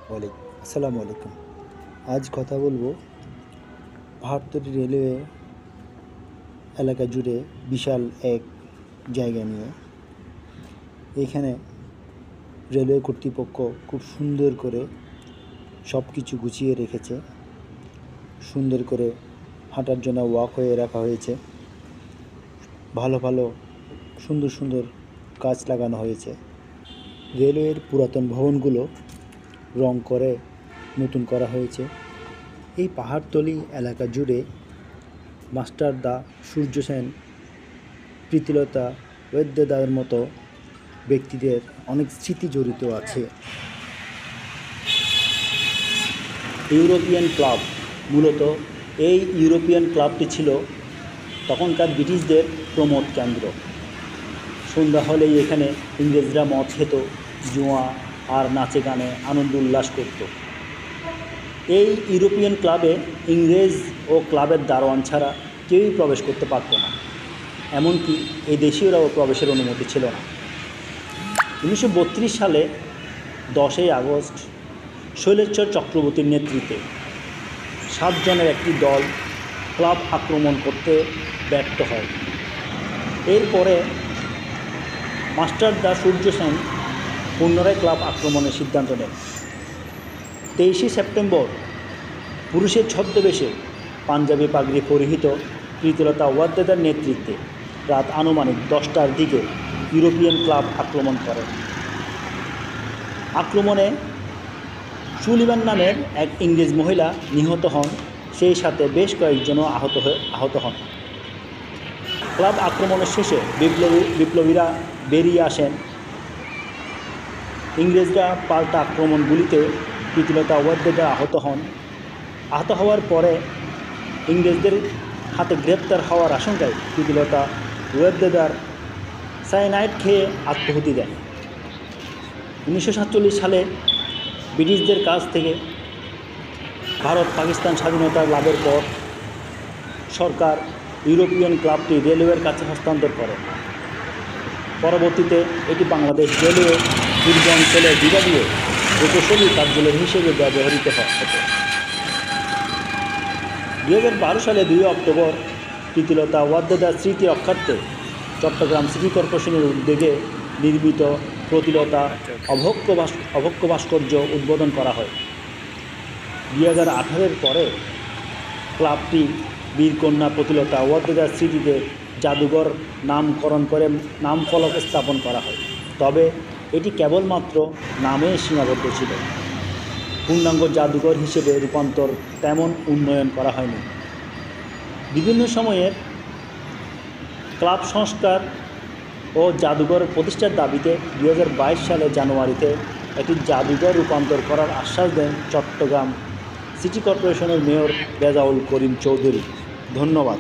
আসসালামু আলাইকুম। আজ কথা বলবো ভারতের রেলওয়ে এলাকা জুড়ে বিশাল এক জায়গা নিয়ে। এখানে রেলওয়ে কর্তৃপক্ষ খুব সুন্দর করে সব কিছু গুছিয়ে রেখেছে। সুন্দর করে হাঁটার জন্য ওয়াকওয়ে রাখা হয়েছে। ভালো ভালো সুন্দর সুন্দর গাছ লাগানো হয়েছে। রেলওয়ের পুরাতন ভবনগুলো রং করে নতুন করা হয়েছে। এই পাহাড়তলি এলাকা জুড়ে মাস্টারদা, সূর্য সেন, প্রীতিলতা ওয়েদ্দেদার মতো ব্যক্তিদের অনেক স্মৃতি জড়িত আছে। ইউরোপিয়ান ক্লাব, মূলত এই ইউরোপিয়ান ক্লাবটি ছিল তখনকার ব্রিটিশদের প্রমোদ কেন্দ্র। সন্ধ্যা হলেই এখানে ইংরেজরা মদ খেত, জুয়া আর নাচে গানে আনন্দ উল্লাস করত। এই ইউরোপিয়ান ক্লাবে ইংরেজ ও ক্লাবের দারোয়ান ছাড়া কেউই প্রবেশ করতে পারত না, এমনকি এই দেশীয়রাও প্রবেশের অনুমতি ছিল না। 1932 সালে 10ই আগস্ট শৈলেশ্বর চক্রবর্তীর নেতৃত্বে 7 জনের একটি দল ক্লাব আক্রমণ করতে ব্যর্থ হয়। এরপরে মাস্টারদা সূর্য সেন পুনরায় ক্লাব আক্রমণের সিদ্ধান্ত নেন। 23 সেপ্টেম্বর পুরুষের ছদ্মবেশে পাঞ্জাবি পাগড়ি পরিহিত প্রীতিলতা ওয়াদ্দেদার নেতৃত্বে রাত আনুমানিক 10টার দিকে ইউরোপিয়ান ক্লাব আক্রমণ করে। আক্রমণে সুলিভান নামের এক ইংরেজ মহিলা নিহত হন, সেই সাথে বেশ কয়েকজনও আহত হন। ক্লাব আক্রমণের শেষে বিপ্লবীরা বেরিয়ে আসেন। ইংরেজরা পাল্টা আক্রমণগুলিতে প্রীতিলতা ওয়াদ্দেদা আহত হওয়ার পরে ইংরেজদের হাতে গ্রেপ্তার হওয়ার আশঙ্কায় প্রীতিলতা ওয়াদ্দেদার সায়ানাইড খেয়ে আত্মাহুতি দেন। 1947 সালে ব্রিটিশদের কাছ থেকে ভারত পাকিস্তান স্বাধীনতা লাভের পর সরকার ইউরোপিয়ান ক্লাবটি রেলওয়ের কাছে হস্তান্তর করে। পরবর্তীতে এটি বাংলাদেশ রেলওয়ে পূর্বাঞ্চলের বিভাগীয় প্রকৌশলী কার্যালয় হিসেবে ব্যবহৃত হতো। 2012 সালে 2 অক্টোবর প্রীতিলতা ওয়াদ্দেদার স্মৃতি রক্ষার্থে চট্টগ্রাম সিটি কর্পোরেশনের উদ্যোগে নির্মিত প্রীতিলতা অভক্ষ ভাস্কর্য উদ্বোধন করা হয়। 2018-এর পরে ক্লাবটি বীরকন্যা প্রীতিলতা ওয়াদ্দেদার স্মৃতিতে জাদুঘর নামকরণ করে নাম ফলক স্থাপন করা হয়। তবে এটি কেবলমাত্র নামে সীমাবদ্ধ ছিল। পূর্ণাঙ্গ জাদুঘর হিসেবে রূপান্তর তেমন উন্নয়ন করা হয়নি। বিভিন্ন সময়ের ক্লাব সংস্কার ও জাদুঘর প্রতিষ্ঠার দাবিতে 2022 সালের জানুয়ারিতে একটি জাদুঘর রূপান্তর করার আশ্বাস দেন চট্টগ্রাম সিটি কর্পোরেশনের মেয়র রেজাউল করিম চৌধুরী। ধন্যবাদ।